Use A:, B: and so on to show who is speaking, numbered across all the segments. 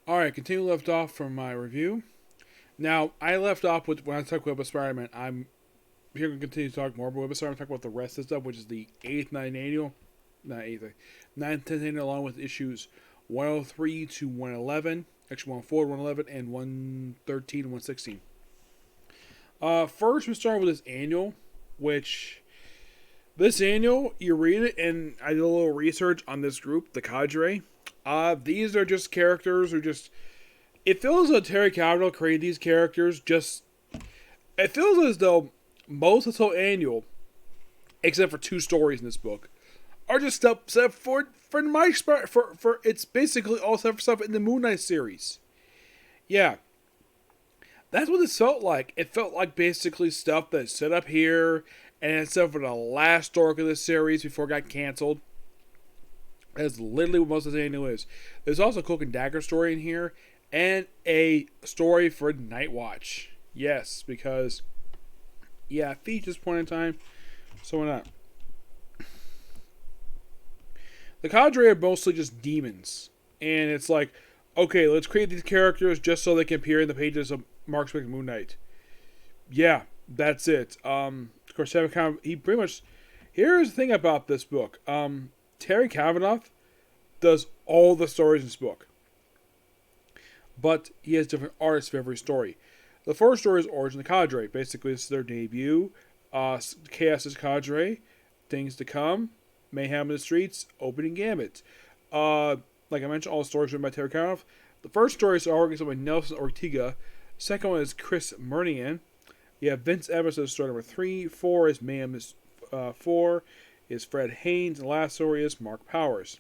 A: Alright, continue left off from my review. Now, I left off with when I talked about Spider-Man. I'm here to continue to talk more about Spider-Man. Talk about the rest of the stuff, which is the 8th, 9th annual. Not 8th, 9th, 10th annual, along with issues 103 to 111. Actually, 104 to 111, and 113 and 116. First, we start with this annual, which... This annual, you read it, and I did a little research on this group, the Cadre. These are just characters who just... It feels as though Terry Cavill created these characters just... It feels as though most of the whole annual, except for 2 stories in this book, are just stuff for it's basically all stuff in the Moon Knight series. Yeah. That's what it felt like. It felt like basically stuff that's set up here, and it's stuff for the last arc of the series before it got canceled. That's literally what most of the annual is. There's also a Cloak and Dagger story in here, and a story for Night Watch. Yes, because, yeah, features point in time, so why not? The Cadre are mostly just demons, and it's like, okay, let's create these characters just so they can appear in the pages of Mark Spector Moon Knight. Yeah, that's it. Of course, he pretty much... Here's the thing about this book. Terry Cavanagh does all the stories in this book. But he has different artists for every story. The first story is Origin of the Cadre. Basically, this is their debut. Chaos is Cadre. Things to Come. Mayhem in the Streets. Opening Gambit. Like I mentioned, all the stories written by Terry Cavanagh. The first story is organized by Nelson Ortega. Second one is Chris Murnian. You have Vince Evans as story number 3. 4 is Mayhem is 4 is Fred Haynes. And the last story is Mark Powers.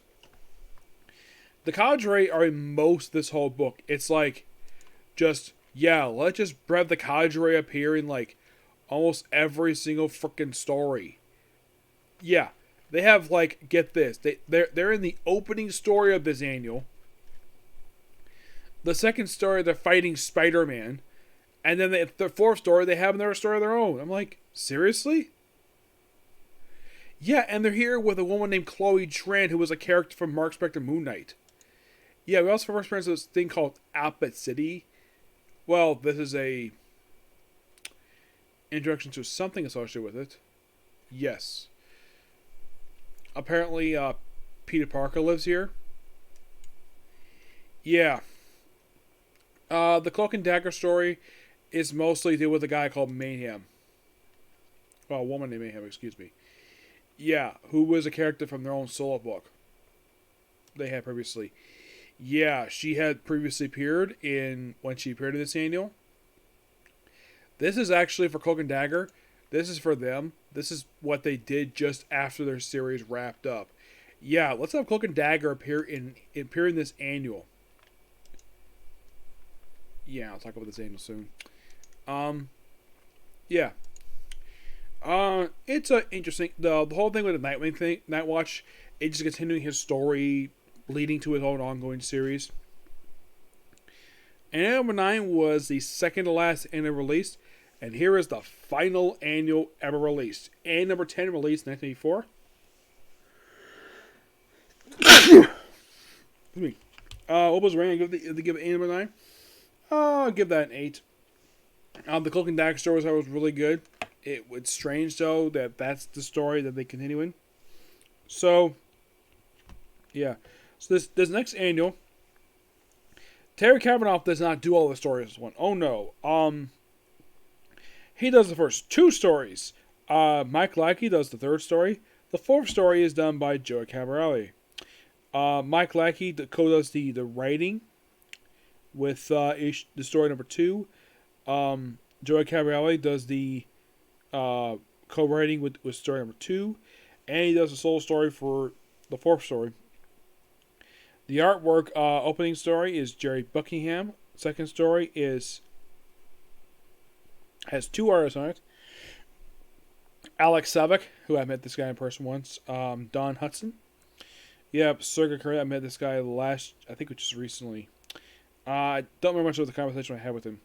A: The Cadre are in most of this whole book. It's like, just, yeah, let's just have the Cadre appear in like almost every single freaking story. Yeah, they have like, get this, they're in the opening story of this annual. The second story, they're fighting Spider-Man. And then the fourth story, they have their story of their own. I'm like, seriously? Yeah, and they're here with a woman named Chloe Trent, who was a character from Mark Spector Moon Knight. Yeah, we also first experienced this thing called Alphabet City. Well, this is a introduction to something associated with it. Yes. Apparently, Peter Parker lives here. Yeah. The Cloak and Dagger story is mostly deal with a guy called Mayhem. Well, a woman named Mayhem, excuse me. Yeah, who was a character from their own solo book. They had previously. Yeah, she had previously appeared when she appeared in this annual. This is actually for Cloak and Dagger. This is for them. This is what they did just after their series wrapped up. Yeah, let's have Cloak and Dagger appear in this annual. Yeah, I'll talk about this annual soon. Yeah. It's interesting. The whole thing with the Nightwing thing, Night Watch, it's just continuing his story, leading to his own ongoing series. And number 9 was the second to last annual release, and here is the final annual ever released. And number 10 released in 1984. Excuse me. What was rating? Give it number 9. I'll give that an 8. The Cloak and Dagger story was really good. It's strange, though, that's the story that they continue in. So, yeah. So this next annual, Terry Cavanagh does not do all the stories in this one. Oh, no. He does the first 2 stories. Mike Lackey does the 3rd story. The 4th story is done by Joe Cavarelli. Mike Lackey co-does the writing with the story number 2. Joe Cavarelli does the co-writing with story number 2. And he does a solo story for the 4th story. The artwork opening story is Jerry Buckingham. Second story has 2 artists on it. Alex Savick, who I met this guy in person once. Don Hudson. Yep, Sergei Curry. I met this guy I think just recently. I don't remember much of the conversation I had with him.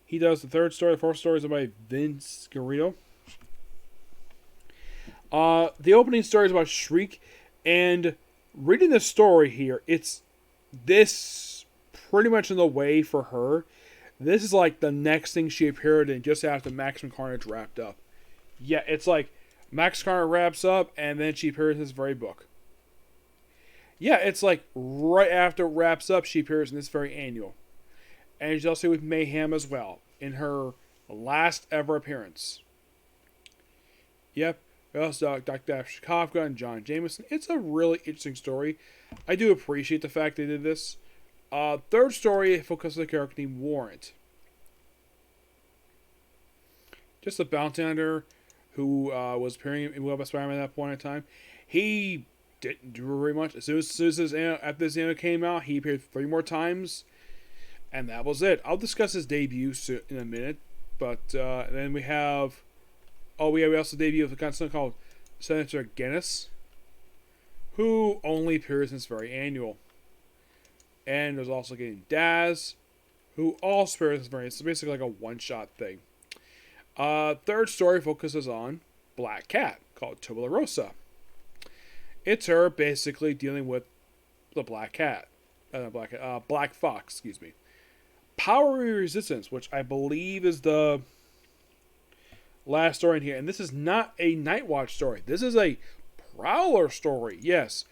A: He does the 3rd story. The 4th story is by Vince Garrido. The opening story is about Shriek, and reading the story here, it's this pretty much in the way for her. This is like the next thing she appeared in just after Maximum Carnage wrapped up. Yeah, it's like Max Carnage wraps up and then she appears in this very book. Yeah, it's like right after it wraps up, she appears in this very annual. And she's also with Mayhem as well, in her last ever appearance. Yep, we also got Dr. Kafka and John Jameson. It's a really interesting story. I do appreciate the fact they did this. Third story focuses on a character named Warrant. Just a bounty hunter who was appearing in Web of Spider-Man at that point in time. He didn't do very much. As soon as after this anime came out, he appeared 3 more times. And that was it. I'll discuss his debut in a minute. But then we have... Oh, we also debut of a concept called Senator Guinness, who only appears in this very annual. And there's also getting Daz, who also appears in this very... It's basically like a one-shot thing. Third story focuses on Black Cat, called Tubularosa. It's her basically dealing with the Black Cat. Black Fox, excuse me. Power Resistance, which I believe is the last story in here. And this is not a Nightwatch story. This is a Prowler story, yes.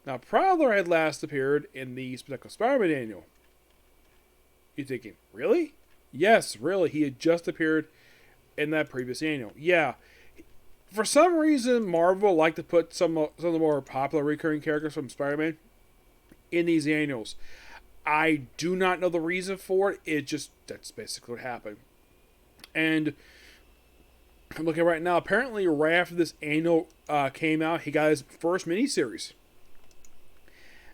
A: Now, Prowler had last appeared in the Spectacular Spider-Man annual. You're thinking, really? Yes, really. He had just appeared in that previous annual. Yeah. For some reason, Marvel liked to put some of the more popular recurring characters from Spider-Man in these annuals. I do not know the reason for it. That's basically what happened. And I'm looking right now. Apparently, right after this annual came out, he got his first miniseries.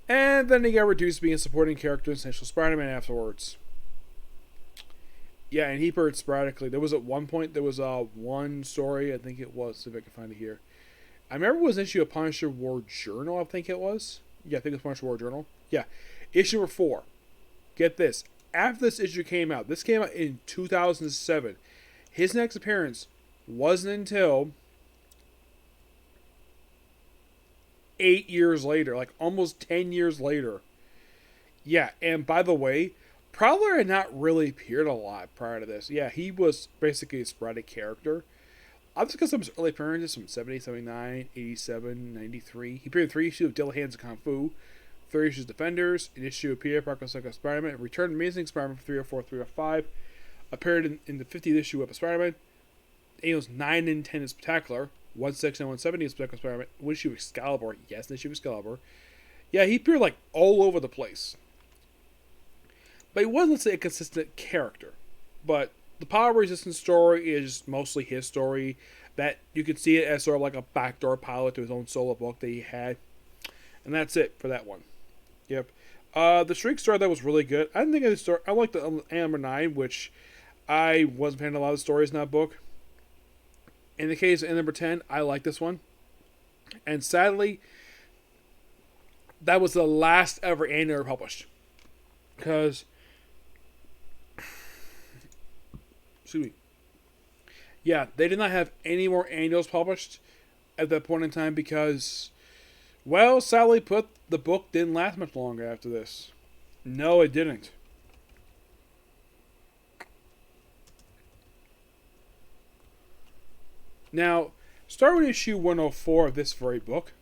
A: And then he got reduced to being a supporting character in Essential Spider-Man afterwards. Yeah, and he appeared sporadically. There was at one point, there was one story, I think it was, see if I can find it here. I remember it was an issue of Punisher War Journal, I think it was. Yeah, I think it was Punisher War Journal. Yeah, issue number 4. Get this. After this issue came out, this came out in 2007. His next appearance wasn't until 8 years later, like almost 10 years later. Yeah, and by the way, Prowler had not really appeared a lot prior to this. Yeah, he was basically a sporadic character. I'll discuss some of his early appearances from 70, 79, 87, 93. He appeared in 3 issues of Dill Hands of Kung Fu, 3 issues of Defenders, an issue of Peter Parker's Second Spider-Man, returned Amazing Spider-Man for 304, 305, appeared in the 50th issue of Spider-Man, annuals 9 and 10 is Spectacular, 160 and 170 is Spectacular Spider-Man, 1 issue of Excalibur, yes, an issue of Excalibur. Yeah, he appeared like all over the place. But he wasn't, let's say, a consistent character. But the Power Resistance story is mostly his story. That you could see it as sort of like a backdoor pilot to his own solo book that he had. And that's it for that one. Yep. The Shriek story, that was really good. I didn't think of the story. I liked the number 9, which I wasn't fan of a lot of the stories in that book. In the case of number 10, I like this one. And sadly, that was the last ever annual published. Because... Excuse me. Yeah, they did not have any more annuals published at that point in time because, well, sadly put, the book didn't last much longer after this. No, it didn't. Now, start with issue 104 of this very book.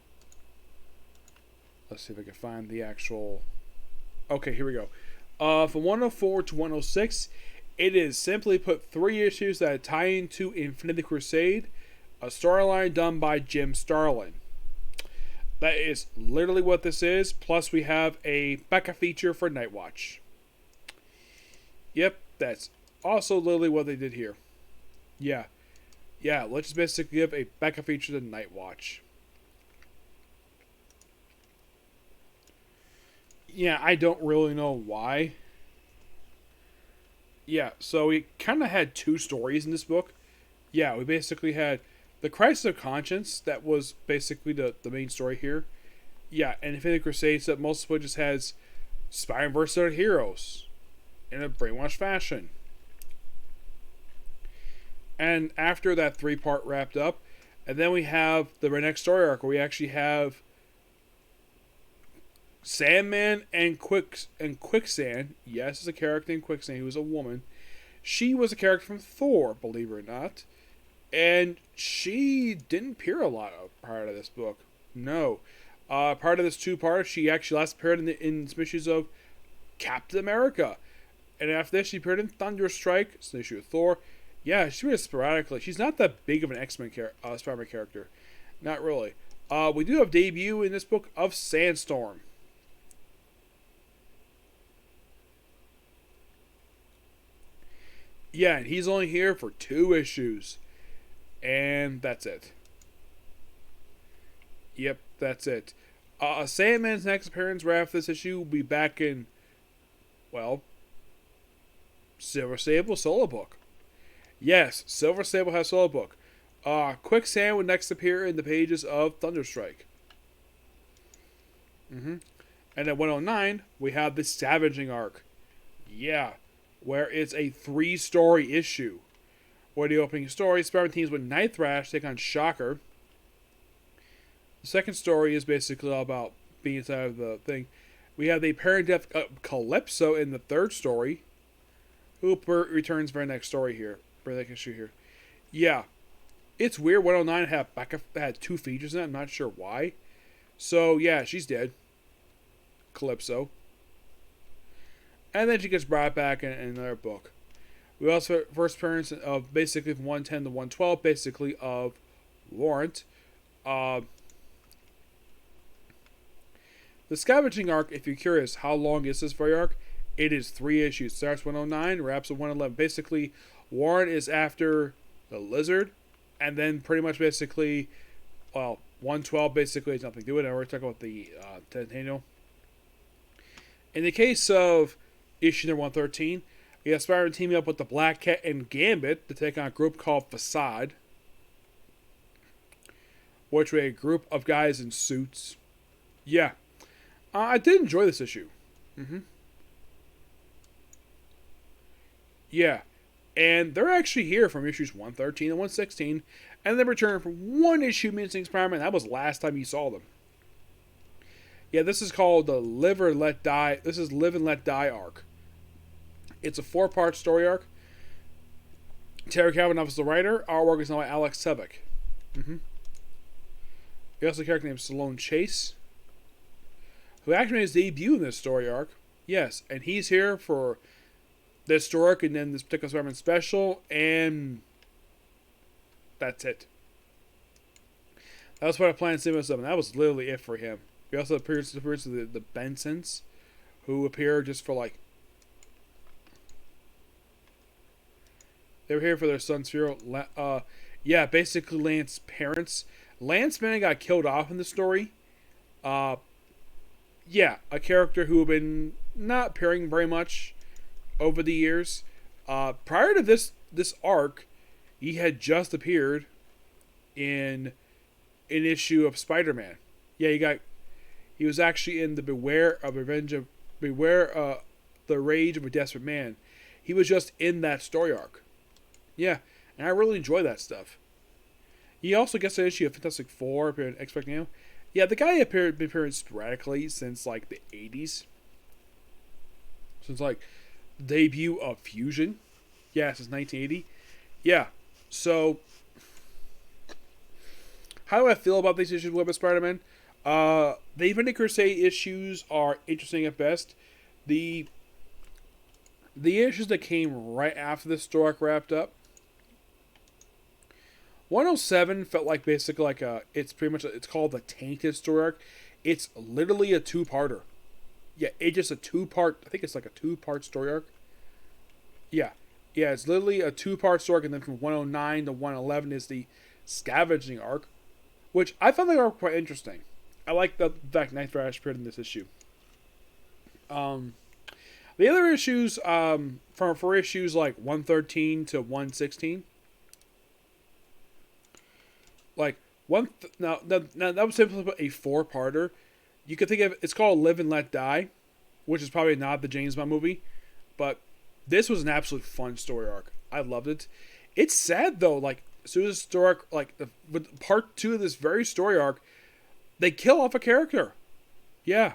A: Let's see if I can find the actual... Okay, here we go. From 104 to 106... It is simply put 3 issues that tie into Infinity Crusade, a storyline done by Jim Starlin. That is literally what this is, plus we have a Becca feature for Nightwatch. Yep, that's also literally what they did here. Yeah, let's just basically give a Becca feature to Nightwatch. Yeah, I don't really know why. Yeah, so we kind of had 2 stories in this book. Yeah, we basically had the Crisis of Conscience, that was basically the main story here. Yeah, and Infinity Crusades, that most of it just has Spider-Man vs. Other Heroes in a brainwashed fashion. And after that 3-part wrapped up, and then we have the next story arc where we actually have Sandman and Quicksand. Yes, is a character in Quicksand who was a woman. She was a character from Thor, believe it or not, and she didn't appear a lot prior to this book. No, part of this two-part, she actually last appeared in some issues of Captain America, and after this, she appeared in Thunderstrike, it's an issue of Thor. Yeah, she appears sporadically. She's not that big of an X-Men Spider-Man character, not really. We do have debut in this book of Sandstorm. Yeah, and he's only here for 2 issues. And that's it. Yep, that's it. Sandman's next appearance right after this issue will be back in, well, Silver Sable solo book. Yes, Silver Sable has solo book. Quicksand would next appear in the pages of Thunderstrike. And at 109, we have the Savaging arc. Yeah, where it's a 3-story issue. Where the opening story, Spider-Man teams with Night Thrash take on Shocker. The second story is basically all about being inside of the thing. We have the apparent death of Calypso in the third story, who returns for the next story here, for the next issue here. Yeah, it's weird. 109 had 2 features in it. I'm not sure why. So yeah, she's dead. Calypso. And then she gets brought back in another book. We also have first appearance of basically from 110 to 112, basically of Warrant. The Scavenging arc, if you're curious, how long is this very arc? It is 3 issues. Starts 109, wraps at 111. Basically, Warrant is after the Lizard, and then pretty much basically, well, 112 basically has nothing to do with it. We're talking about the Centennial. In the case of issue number 113, we have Spider-Man teaming up with the Black Cat and Gambit to take on a group called Facade, which was a group of guys in suits. Yeah. I did enjoy this issue. Yeah. And they're actually here from issues 113 and 116, and they return for 1 issue missing Spider-Man. That was last time you saw them. Yeah, this is called the Live and Let Die. This is Live and Let Die arc. It's a 4-part story arc. Terry Kavanagh is the writer. Artwork is done by Alex Sevick. We also have a character named Salone Chase, who actually made his debut in this story arc. Yes, and he's here for this story arc and then this particular Spider-Man special, and that's it. That was part of Planet Simo 7. That was literally it for him. We also have appearances of the Bensons, who appear just for like. They were here for their son's funeral. Yeah, basically Lance's parents. Lance Manning got killed off in the story. Yeah, a character who had been not appearing very much over the years. Prior to this arc, he had just appeared in an issue of Spider-Man. Yeah, he was actually in the Beware the Rage of a Desperate Man. He was just in that story arc. Yeah, and I really enjoy that stuff. He also gets an issue of Fantastic Four, appeared in Expecting Him. Yeah, the guy been appearing sporadically since like the 80s. Since like the debut of Fusion. Yeah, since 1980. Yeah, so how do I feel about these issues with Spider-Man? The Infinity Crusade issues are interesting at best. The issues that came right after the story arc wrapped up. 107 felt like basically like it's called the Tainted story arc. It's literally a 2-parter. Yeah, it's just a 2-part, I think it's like a 2-part story arc. Yeah, it's literally a 2-part story arc, and then from 109 to 111 is the Scavenging arc, which I found the arc quite interesting. I like the fact Night Thrash appeared in this issue. The other issues, for issues like 113 to 116, like now that was simply a 4-parter. You could think of it's called Live and Let Die, which is probably not the James Bond movie, but this was an absolute fun story arc. I loved it. It's sad though, like as soon as the story arc, like with part 2 of this very story arc, they kill off a character. Yeah,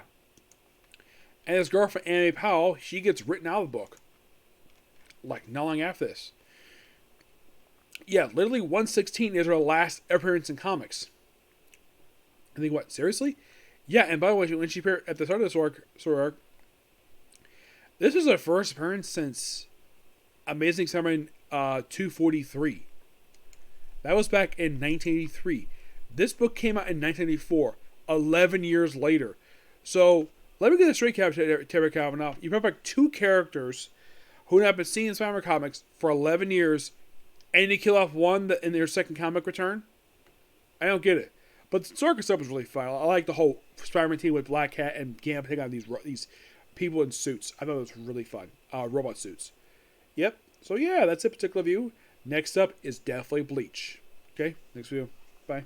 A: And his girlfriend, Annie Powell, she gets written out of the book. Like, not long after this. Yeah, literally 116 is her last appearance in comics. I think, what, seriously? Yeah, and by the way, when she appeared at the start of the story arc, this was her first appearance since Amazing Spider-Man 243. That was back in 1983. This book came out in 1984, 11 years later. So, let me get a straight, Terry Kavanaugh. You brought back two characters who have been seen in Spider-Man comics for 11 years, and you kill off one in their second comic return? I don't get it. But the circus stuff was really fun. I like the whole Spider-Man team with Black Cat and Gambit taking on these people in suits. I thought it was really fun. Robot suits. Yep. So yeah, that's a particular view. Next up is definitely Bleach. Okay, next video. Bye.